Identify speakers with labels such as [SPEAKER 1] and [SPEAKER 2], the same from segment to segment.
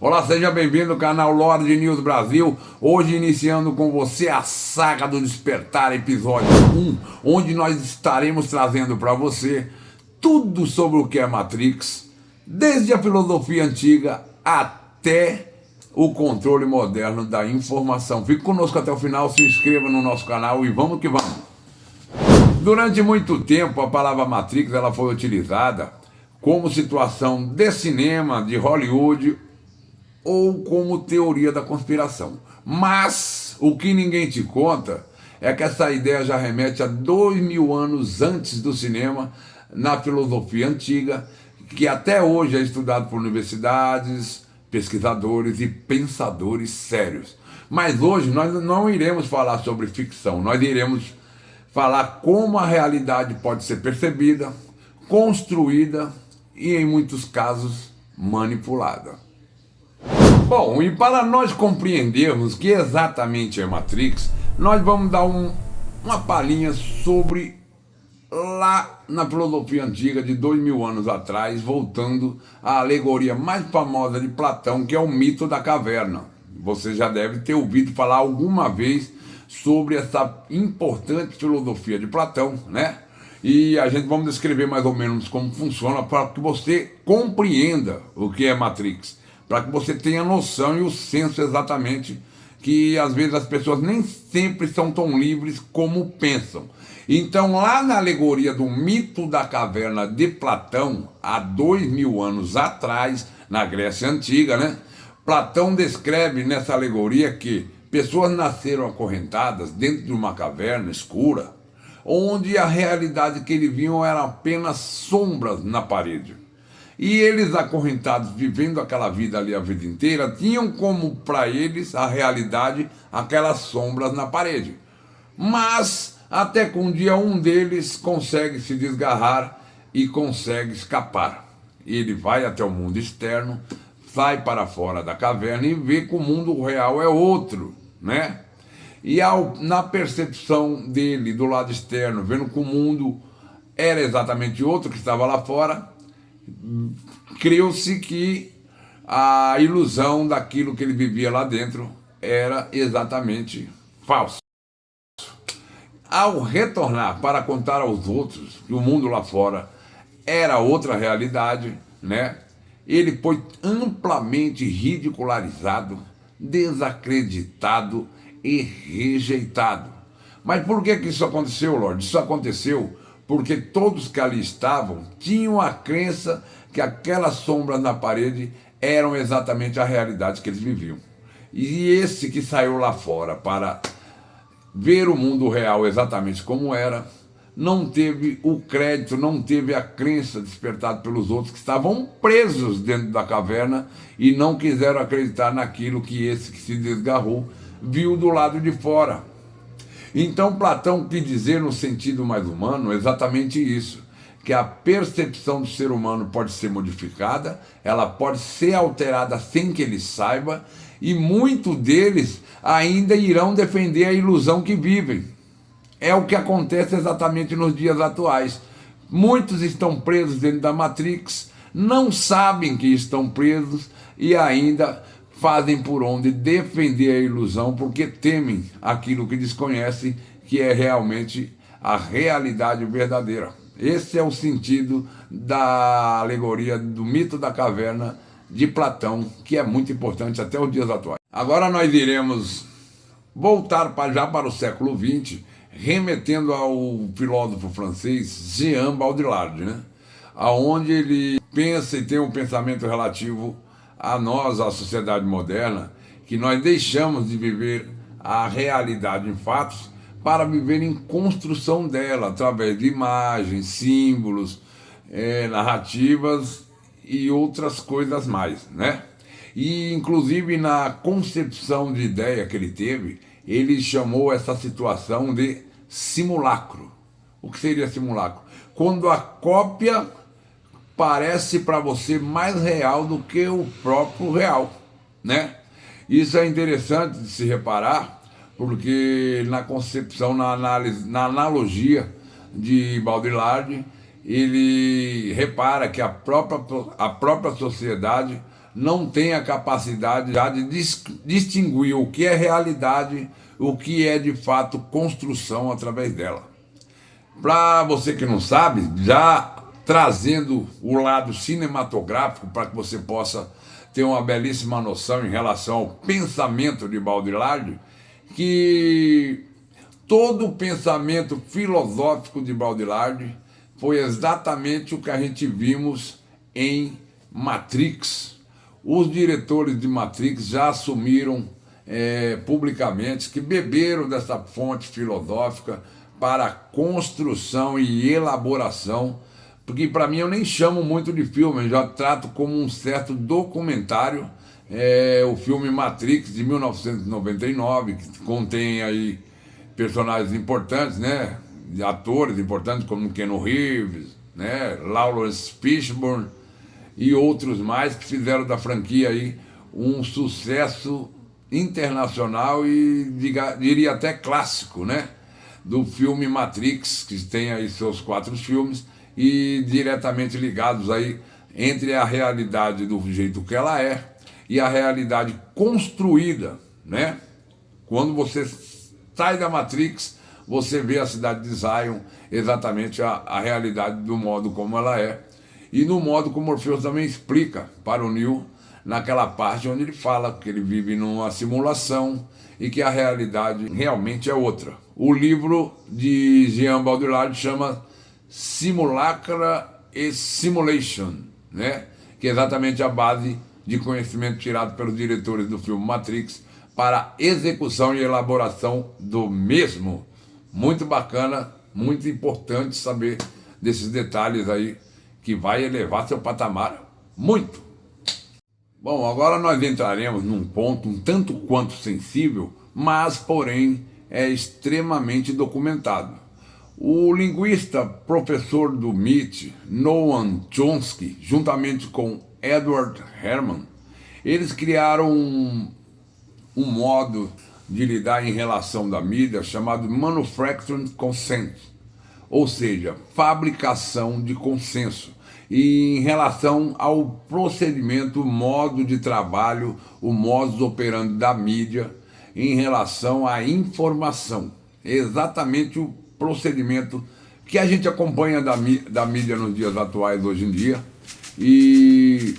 [SPEAKER 1] Olá, seja bem-vindo ao canal Lorde News Brasil. Hoje iniciando com você a saga do Despertar, episódio 1, onde nós estaremos trazendo para você tudo sobre o que é Matrix, desde a filosofia antiga até o controle moderno da informação. Fique conosco até o final, se inscreva no nosso canal e vamos que vamos. Durante muito tempo, a palavra Matrix ela foi utilizada como situação de cinema, de Hollywood, ou como teoria da conspiração. Mas o que ninguém te conta é que essa ideia já remete a 2000 anos antes do cinema, na filosofia antiga, que até hoje é estudado por universidades, pesquisadores e pensadores sérios. Mas hoje nós não iremos falar sobre ficção, nós iremos falar como a realidade pode ser percebida, construída e, em muitos casos, manipulada. Bom, e para nós compreendermos o que exatamente é Matrix, nós vamos dar uma palhinha sobre lá na filosofia antiga de 2000 anos atrás, voltando à alegoria mais famosa de Platão, que é o mito da caverna. Você já deve ter ouvido falar alguma vez sobre essa importante filosofia de Platão, né? E a gente vamos descrever mais ou menos como funciona para que você compreenda o que é Matrix, para que você tenha noção e o senso exatamente que às vezes as pessoas nem sempre são tão livres como pensam. Então lá na alegoria do mito da caverna de Platão, há 2000 anos atrás, na Grécia Antiga, né? Platão descreve nessa alegoria que pessoas nasceram acorrentadas dentro de uma caverna escura, onde a realidade que eles viam era apenas sombras na parede. E eles, acorrentados, vivendo aquela vida ali a vida inteira, tinham como para eles a realidade aquelas sombras na parede. Mas até que um dia um deles consegue se desgarrar e consegue escapar. Ele vai até o mundo externo, sai para fora da caverna e vê que o mundo real é outro, né? E na percepção dele do lado externo, vendo que o mundo era exatamente outro que estava lá fora, criou-se que a ilusão daquilo que ele vivia lá dentro era exatamente falsa. Ao retornar para contar aos outros que o mundo lá fora era outra realidade, né? Ele foi amplamente ridicularizado, desacreditado e rejeitado. Mas por que isso aconteceu, Lorde? Isso aconteceu porque todos que ali estavam tinham a crença que aquelas sombras na parede eram exatamente a realidade que eles viviam. E esse que saiu lá fora para ver o mundo real exatamente como era, não teve o crédito, não teve a crença despertada pelos outros que estavam presos dentro da caverna e não quiseram acreditar naquilo que esse que se desgarrou viu do lado de fora. Então Platão quis dizer no sentido mais humano exatamente isso, que a percepção do ser humano pode ser modificada, ela pode ser alterada sem que ele saiba, e muitos deles ainda irão defender a ilusão que vivem. É o que acontece exatamente nos dias atuais. Muitos estão presos dentro da Matrix, não sabem que estão presos e ainda fazem por onde defender a ilusão porque temem aquilo que desconhecem, que é realmente a realidade verdadeira. Esse é o sentido da alegoria do mito da caverna de Platão, que é muito importante até os dias atuais. Agora nós iremos voltar já para o século XX, remetendo ao filósofo francês Jean Baudrillard, né? Onde ele pensa e tem um pensamento relativo a nós, a sociedade moderna, que nós deixamos de viver a realidade em fatos para viver em construção dela, através de imagens, símbolos, narrativas e outras coisas mais, né? E, inclusive, na concepção de ideia que ele teve, ele chamou essa situação de simulacro. O que seria simulacro? Quando a cópia parece para você mais real do que o próprio real, né? Isso é interessante de se reparar, porque na concepção, na análise, na analogia de Baudrillard, ele repara que a própria sociedade não tem a capacidade já de distinguir o que é realidade, o que é de fato construção através dela. Para você que não sabe, já trazendo o lado cinematográfico para que você possa ter uma belíssima noção em relação ao pensamento de Baudrillard, que todo o pensamento filosófico de Baudrillard foi exatamente o que a gente vimos em Matrix. Os diretores de Matrix já assumiram publicamente que beberam dessa fonte filosófica para a construção e elaboração, porque para mim eu nem chamo muito de filme, eu já trato como um certo documentário, o filme Matrix de 1999, que contém aí personagens importantes, né, atores importantes como Keanu Reeves, né, Lawrence Fishburne e outros mais que fizeram da franquia aí um sucesso internacional e diria até clássico, né, do filme Matrix, que tem aí seus 4 filmes e diretamente ligados aí entre a realidade do jeito que ela é e a realidade construída, né? Quando você sai da Matrix, você vê a cidade de Zion, exatamente a realidade do modo como ela é. E no modo como Morpheus também explica para o Neo, naquela parte onde ele fala que ele vive numa simulação e que a realidade realmente é outra. O livro de Jean Baudrillard chama Simulacra e Simulation, né? Que é exatamente a base de conhecimento tirado pelos diretores do filme Matrix para execução e elaboração do mesmo. Muito bacana, muito importante saber desses detalhes aí, que vai elevar seu patamar muito. Bom, agora nós entraremos num ponto um tanto quanto sensível, mas porém é extremamente documentado. O linguista professor do MIT, Noam Chomsky, juntamente com Edward Herman, eles criaram um modo de lidar em relação da mídia chamado Manufacturing Consent, ou seja, fabricação de consenso, e em relação ao procedimento, o modo de trabalho, o modus operandi da mídia em relação à informação. É exatamente o procedimento que a gente acompanha da mídia nos dias atuais hoje em dia, e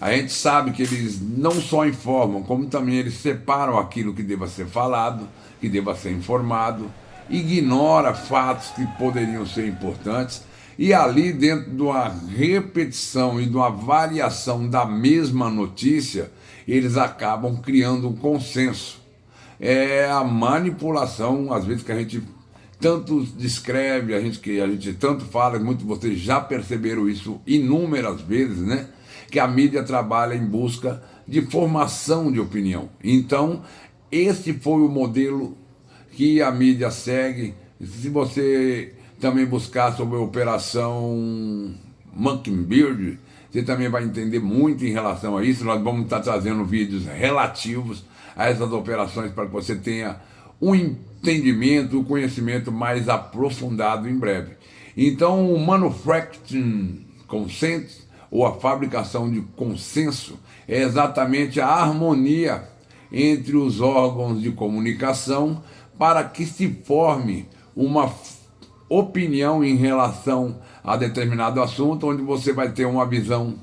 [SPEAKER 1] a gente sabe que eles não só informam, como também eles separam aquilo que deva ser falado, que deva ser informado, ignora fatos que poderiam ser importantes, e ali dentro de uma repetição e de uma variação da mesma notícia, eles acabam criando um consenso. É a manipulação, às vezes, que a gente tanto descreve, que a gente tanto fala, muitos de vocês já perceberam isso inúmeras vezes, né? Que a mídia trabalha em busca de formação de opinião. Então, esse foi o modelo que a mídia segue. Se você também buscar sobre a Operação Mockingbird, você também vai entender muito em relação a isso. Nós vamos estar trazendo vídeos relativos a essas operações para que você tenha um entendimento, um conhecimento mais aprofundado em breve. Então, o Manufacturing Consent, ou a fabricação de consenso, é exatamente a harmonia entre os órgãos de comunicação para que se forme uma opinião em relação a determinado assunto, onde você vai ter uma visão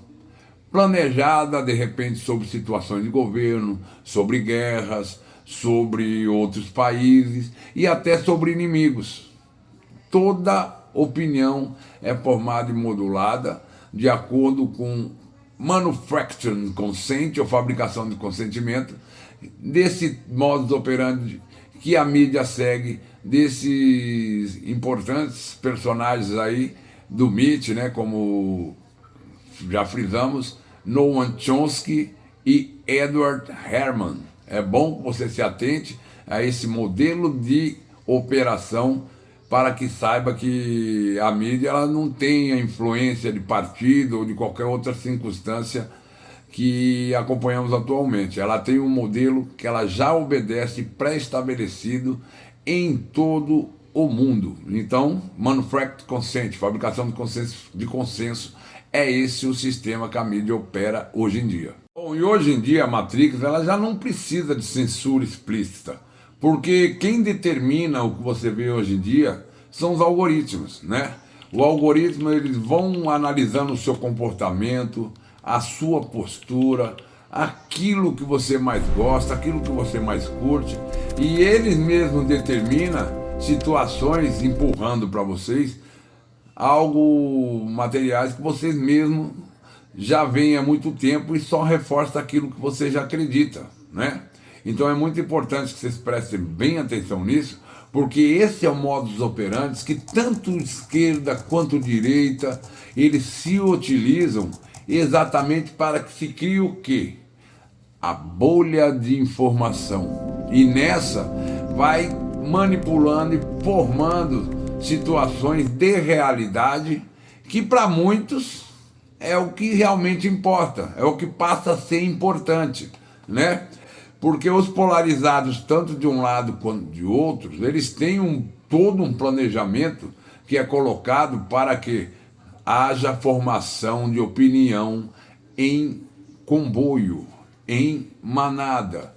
[SPEAKER 1] planejada, de repente, sobre situações de governo, sobre guerras, sobre outros países e até sobre inimigos. Toda opinião é formada e modulada de acordo com manufacturing consent, ou fabricação de consentimento, desse modus operandi que a mídia segue, desses importantes personagens aí do MIT, né, como já frisamos, Noam Chomsky e Edward Herman. É bom que você se atente a esse modelo de operação para que saiba que a mídia ela não tem a influência de partido ou de qualquer outra circunstância que acompanhamos atualmente. Ela tem um modelo que ela já obedece pré-estabelecido em todo o mundo. Então, Manufacturing Consent, fabricação de consenso, é esse o sistema que a mídia opera hoje em dia. Bom, e hoje em dia a Matrix ela já não precisa de censura explícita, porque quem determina o que você vê hoje em dia são os algoritmos, né? O algoritmo, eles vão analisando o seu comportamento, a sua postura, aquilo que você mais gosta, aquilo que você mais curte, e eles mesmos determinam situações empurrando para vocês algo materiais que vocês mesmos já veem há muito tempo e só reforça aquilo que você já acredita, né? Então é muito importante que vocês prestem bem atenção nisso, porque esse é o modus operandi que tanto esquerda quanto direita, eles se utilizam exatamente para que se crie o quê? A bolha de informação. E nessa vai manipulando e formando situações de realidade que para muitos é o que realmente importa, é o que passa a ser importante, né? Porque os polarizados, tanto de um lado quanto de outros, eles têm todo um planejamento que é colocado para que haja formação de opinião em comboio, em manada,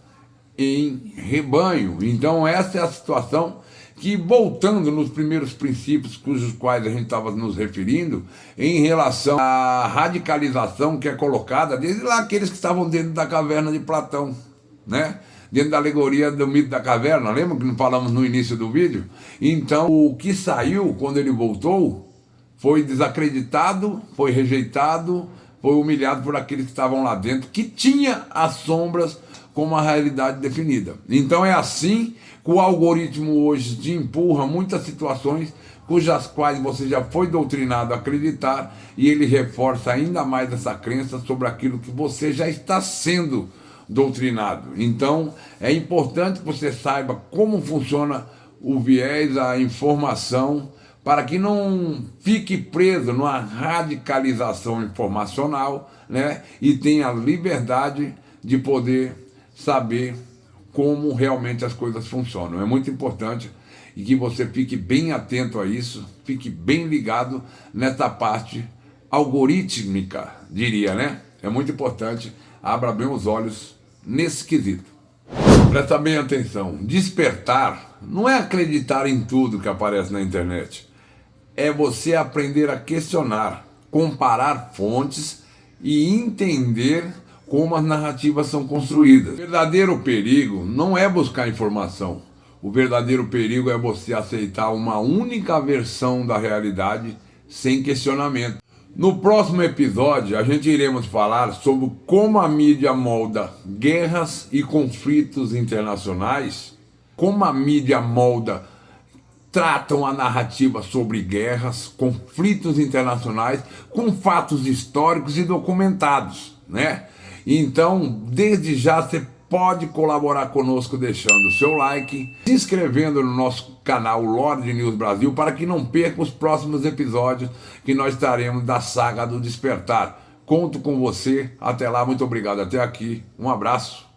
[SPEAKER 1] em rebanho. Então essa é a situação que, voltando nos primeiros princípios cujos quais a gente estava nos referindo, em relação à radicalização que é colocada, desde lá aqueles que estavam dentro da caverna de Platão, né? Dentro da alegoria do mito da caverna, lembra que não falamos no início do vídeo? Então, o que saiu quando ele voltou foi desacreditado, foi rejeitado, foi humilhado por aqueles que estavam lá dentro, que tinha as sombras como a realidade definida. Então é assim que o algoritmo hoje te empurra muitas situações cujas quais você já foi doutrinado a acreditar, e ele reforça ainda mais essa crença sobre aquilo que você já está sendo doutrinado. Então é importante que você saiba como funciona o viés, a informação, para que não fique preso numa radicalização informacional, né? E tenha liberdade de poder saber como realmente as coisas funcionam. É muito importante e que você fique bem atento a isso, fique bem ligado nessa parte algorítmica, diria, né? É muito importante, abra bem os olhos nesse quesito. Presta bem atenção, despertar não é acreditar em tudo que aparece na internet, é você aprender a questionar, comparar fontes e entender como as narrativas são construídas. O verdadeiro perigo não é buscar informação. O verdadeiro perigo é você aceitar uma única versão da realidade sem questionamento. No próximo episódio, a gente iremos falar sobre como a mídia molda guerras e conflitos internacionais, como a mídia molda tratam a narrativa sobre guerras, conflitos internacionais, com fatos históricos e documentados, né? Então, desde já, você pode colaborar conosco deixando o seu like, se inscrevendo no nosso canal Lorde News Brasil, para que não perca os próximos episódios que nós estaremos da saga do Despertar. Conto com você. Até lá, muito obrigado. Até aqui. Um abraço.